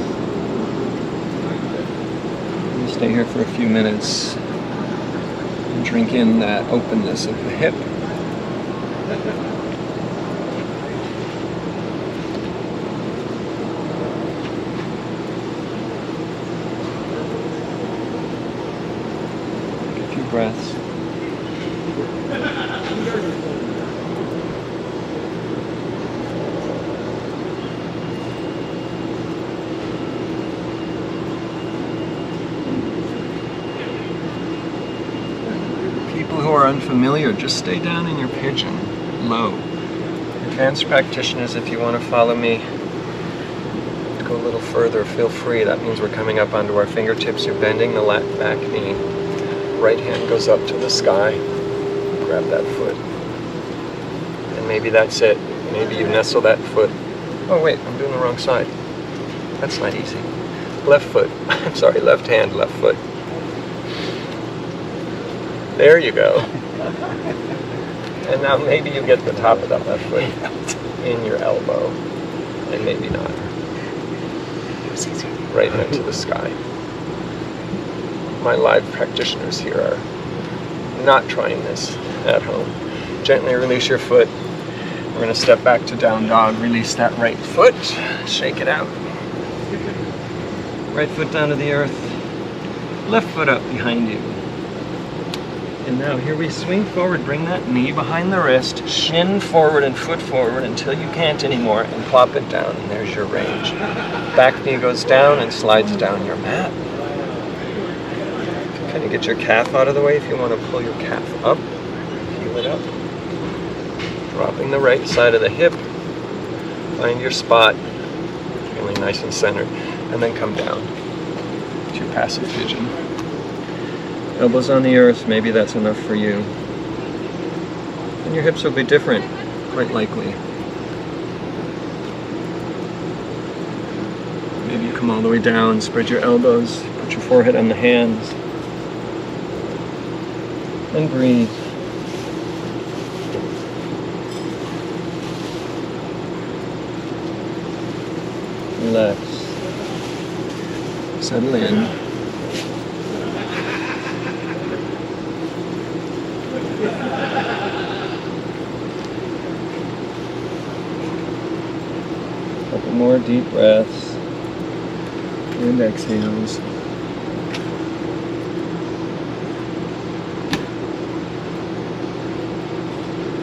Stay here for a few minutes and drink in that openness of the hip. Take a few breaths. People who are unfamiliar, just stay down in your pigeon, low. Advanced practitioners, if you want to follow me, go a little further, feel free. That means we're coming up onto our fingertips. You're bending the back knee. Right hand goes up to the sky. Grab that foot. And maybe that's it. Maybe you nestle that foot. Oh wait, I'm doing the wrong side. That's not easy. Left foot. I'm sorry, left hand, left foot. There you go. And now maybe you get the top of that left foot in your elbow. And maybe not. Right hand to the sky. My live practitioners here are not trying this at home. Gently release your foot. We're going to step back to down dog. Release that right foot. Shake it out. Right foot down to the earth. Left foot up behind you. And now here we swing forward, bring that knee behind the wrist, shin forward and foot forward until you can't anymore, and plop it down, and there's your range. Back knee goes down and slides down your mat. Kind of get your calf out of the way if you want to pull your calf up, heel it up. Dropping the right side of the hip. Find your spot. Feeling nice and centered. And then come down to your passive pigeon. Elbows on the earth, maybe that's enough for you. And your hips will be different, quite likely. Maybe you come all the way down, spread your elbows, put your forehead on the hands, and breathe. Relax. Settle in. Couple more deep breaths and exhales.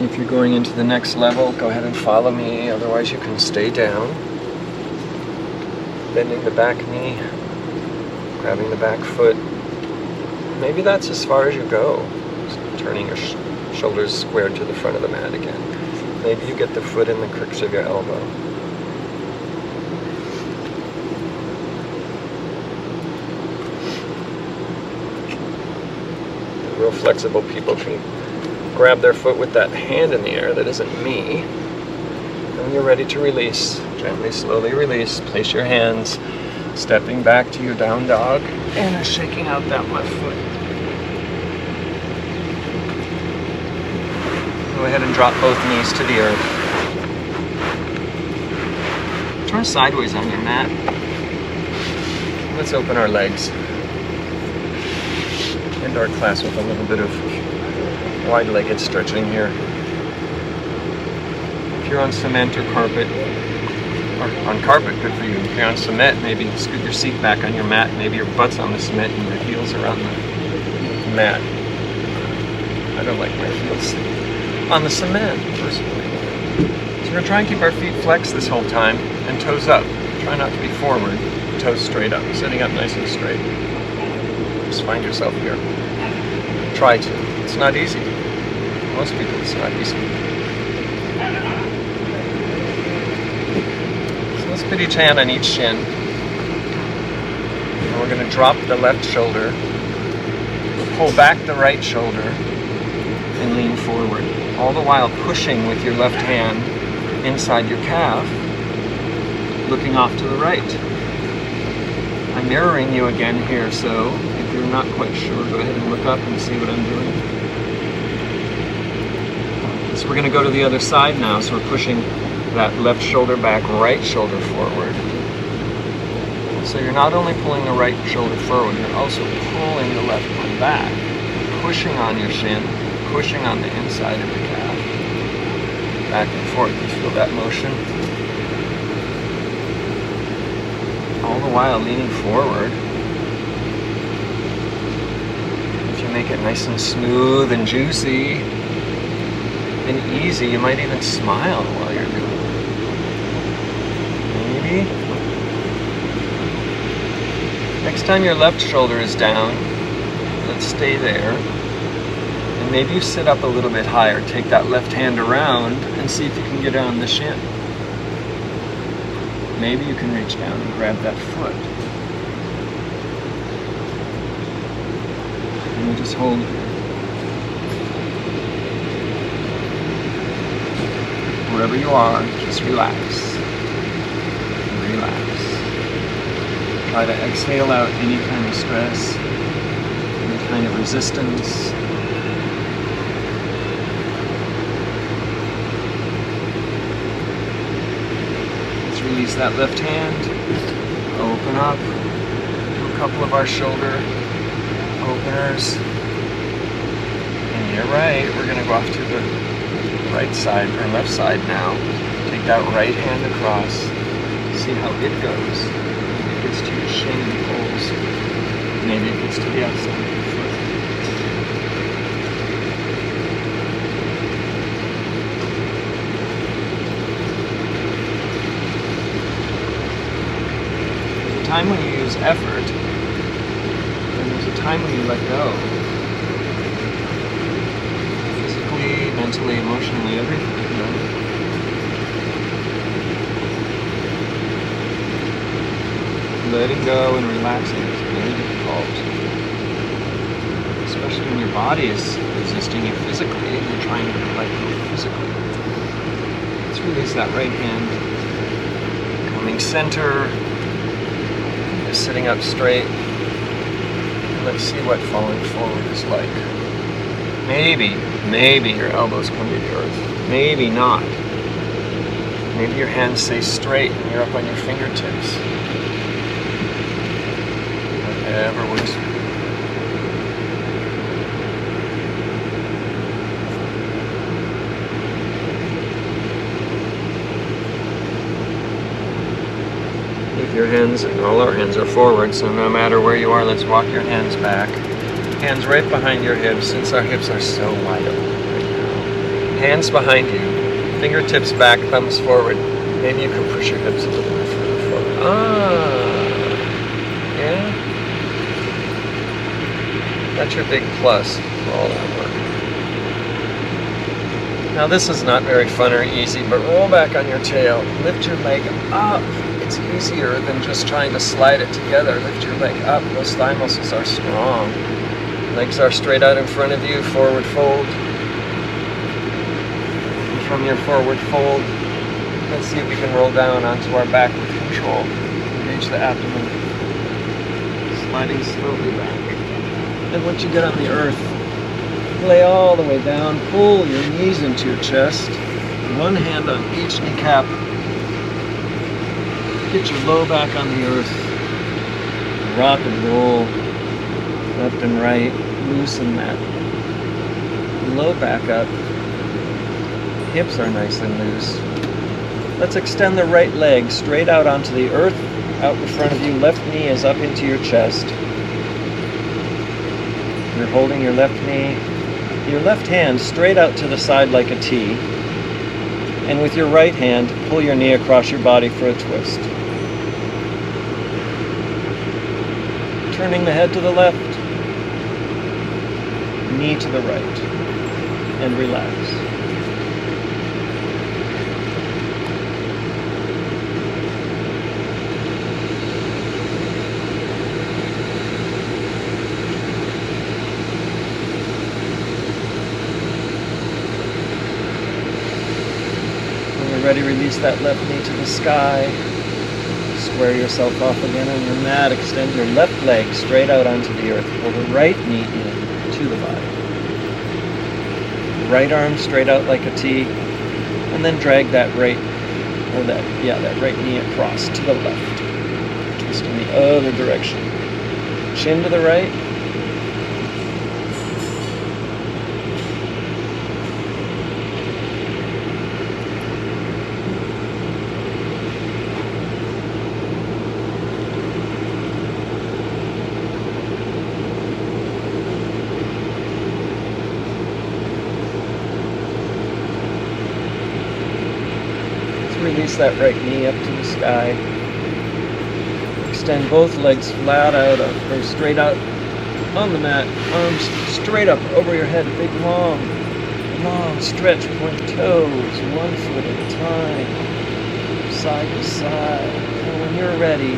If you're going into the next level, go ahead and follow me, otherwise you can stay down. Bending the back knee, grabbing the back foot. Maybe that's as far as you go. Just turning your shoulders squared to the front of the mat again. Maybe you get the foot in the crooks of your elbow. The real flexible people can grab their foot with that hand in the air. That isn't me. And when you're ready to release, gently, slowly release. Place your hands, stepping back to your down dog, and shaking out that left foot. Go ahead and drop both knees to the earth. Turn sideways on your mat. Let's open our legs. End our class with a little bit of wide-legged stretching here. If you're on cement or carpet, or on carpet, good for you. If you're on cement, maybe scoot your seat back on your mat. Maybe your butt's on the cement and your heels are on the mat. I don't like my heels on the cement, personally. So we're going to try and keep our feet flexed this whole time and toes up. Try not to be forward, toes straight up, sitting up nice and straight. Just find yourself here. Try to. It's not easy. Most people, it's not easy. Let's put each hand on each shin. And we're going to drop the left shoulder, pull back the right shoulder, and lean forward. All the while pushing with your left hand inside your calf, looking off to the right. I'm mirroring you again here, so if you're not quite sure, go ahead and look up and see what I'm doing. So we're going to go to the other side now, so we're pushing that left shoulder back, right shoulder forward. So you're not only pulling the right shoulder forward, you're also pulling the left one back, pushing on your shin, pushing on the inside of your calf. Back and forth, you feel that motion? All the while leaning forward. If you make it nice and smooth and juicy and easy, you might even smile while you're doing it. Maybe. Next time your left shoulder is down, let's stay there. And maybe you sit up a little bit higher. Take that left hand around and see if you can get it on the shin. Maybe you can reach down and grab that foot. And we just hold here. Wherever you are, just relax. Relax. Try to exhale out any kind of stress, any kind of resistance. Let's release that left hand. Open up. Do a couple of our shoulder openers. And you're right, we're going to go off to the right side or left side now. Take that right hand across. See how it goes. Maybe it gets to your shin and pulls. Maybe it gets to the outside of your foot. There's a time when you use effort, and there's a time when you let go. Physically, mentally, emotionally, everything. You know? Letting go and relaxing is very difficult, especially when your body is resisting you physically and you're trying to let go physically. Let's release that right hand, coming center, just sitting up straight. And let's see what falling forward is like. Maybe your elbows come to the earth. Maybe not. Maybe your hands stay straight and you're up on your fingertips. Whatever works for you. If your hands, all our hands are forward, so no matter where you are, let's walk your hands back. Hands right behind your hips, since our hips are so wide open right now. Hands behind you, fingertips back, thumbs forward. Maybe you can push your hips a little bit further forward. Yeah? That's your big plus for all that work. Now this is not very fun or easy, but roll back on your tail. Lift your leg up. It's easier than just trying to slide it together. Lift your leg up. Those thigh muscles are strong. Legs are straight out in front of you. Forward fold. And from your forward fold, let's see if we can roll down onto our back with control. Engage the abdomen. Sliding slowly back. And once you get on the earth, lay all the way down. Pull your knees into your chest. One hand on each kneecap. Get your low back on the earth. Rock and roll. Left and right. Loosen that low back up. Hips are nice and loose. Let's extend the right leg straight out onto the earth. Out in front of you. Left knee is up into your chest. You're holding your left knee. Your left hand straight out to the side like a T. And with your right hand, pull your knee across your body for a twist. Turning the head to the left, knee to the right, and relax. When you're ready, release that left knee to the sky. Square yourself off again on your mat. Extend your left leg straight out onto the earth. Pull the right knee in to the body. Right arm straight out like a T. And then drag that right knee across to the left. Twist in the other direction. Chin to the right. Release that right knee up to the sky. Extend both legs flat out or straight out on the mat. Arms straight up over your head. Big long stretch. Point toes. 1 foot at a time. Side to side. And when you're ready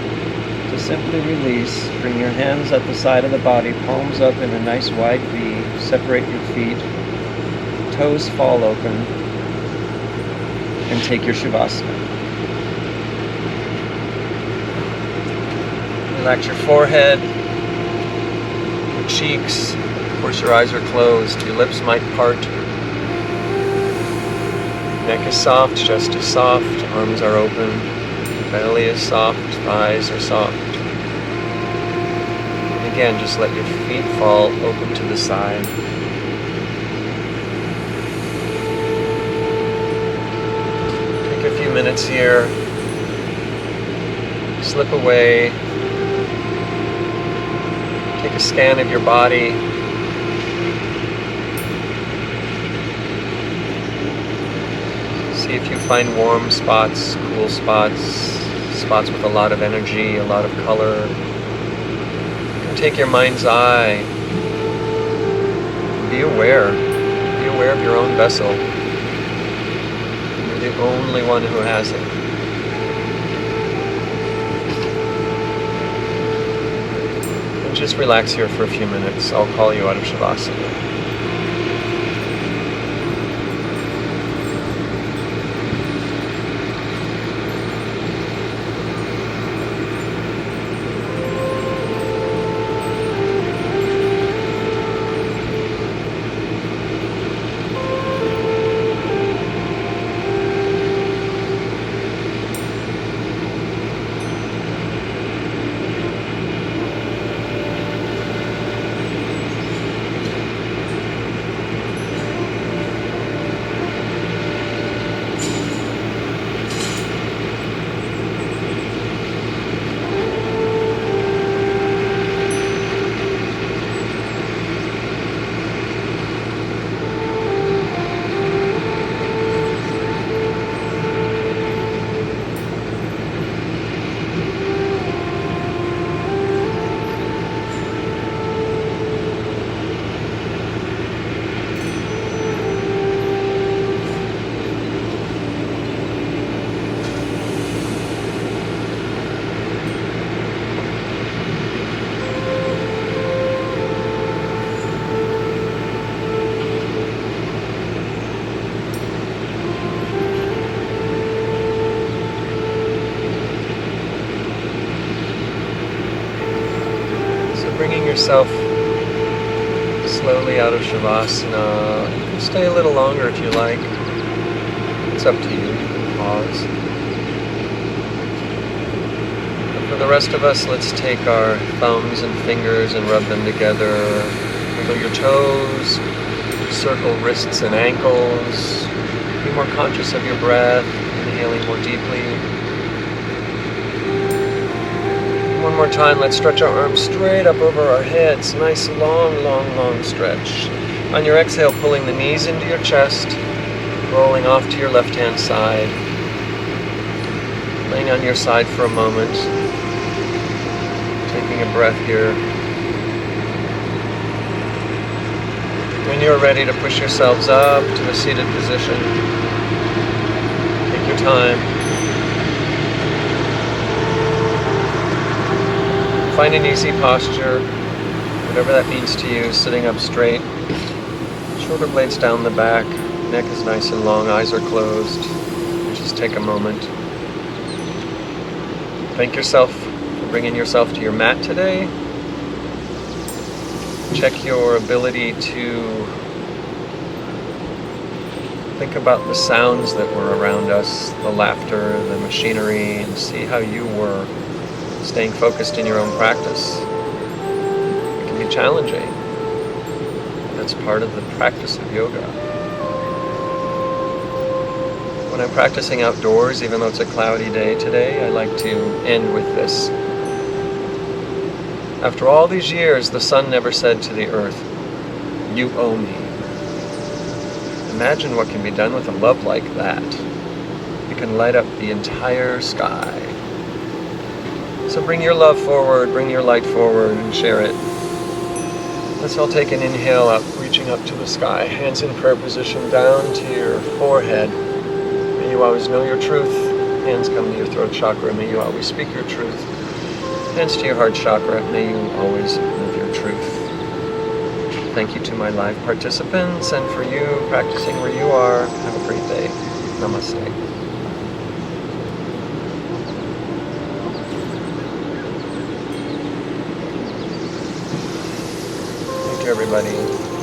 to simply release, bring your hands at the side of the body. Palms up in a nice wide V. Separate your feet. Toes fall open. And take your Shavasana. Relax your forehead, your cheeks. Of course, your eyes are closed. Your lips might part. Neck is soft, chest is soft, arms are open. Belly is soft, thighs are soft. And again, just let your feet fall open to the side. A few minutes here. Slip away. Take a scan of your body. See if you find warm spots, cool spots, spots with a lot of energy, a lot of color. You can take your mind's eye. Be aware. Be aware of your own vessel. You're the only one who has it. And just relax here for a few minutes. I'll call you out of Shavasana. Bringing yourself slowly out of Shavasana. You can stay a little longer if you like. It's up to you. You can pause. But for the rest of us, let's take our thumbs and fingers and rub them together. Wiggle your toes. Circle wrists and ankles. Be more conscious of your breath. Inhaling more deeply. One more time, let's stretch our arms straight up over our heads. Nice long, long, long stretch. On your exhale, pulling the knees into your chest, rolling off to your left-hand side. Laying on your side for a moment. Taking a breath here. When you're ready to push yourselves up to a seated position, take your time. Find an easy posture, whatever that means to you, sitting up straight, shoulder blades down the back, neck is nice and long, eyes are closed. Just take a moment. Thank yourself for bringing yourself to your mat today. Check your ability to think about the sounds that were around us, the laughter, the machinery, and see how you were staying focused in your own practice. It can be challenging. That's part of the practice of yoga. When I'm practicing outdoors, even though it's a cloudy day today, I like to end with this. After all these years, the sun never said to the earth, "You owe me." Imagine what can be done with a love like that. It can light up the entire sky. So bring your love forward, bring your light forward, and share it. Let's all take an inhale up, reaching up to the sky. Hands in prayer position down to your forehead. May you always know your truth. Hands come to your throat chakra. May you always speak your truth. Hands to your heart chakra. May you always live your truth. Thank you to my live participants, and for you practicing where you are. Have a great day. Namaste. Everybody.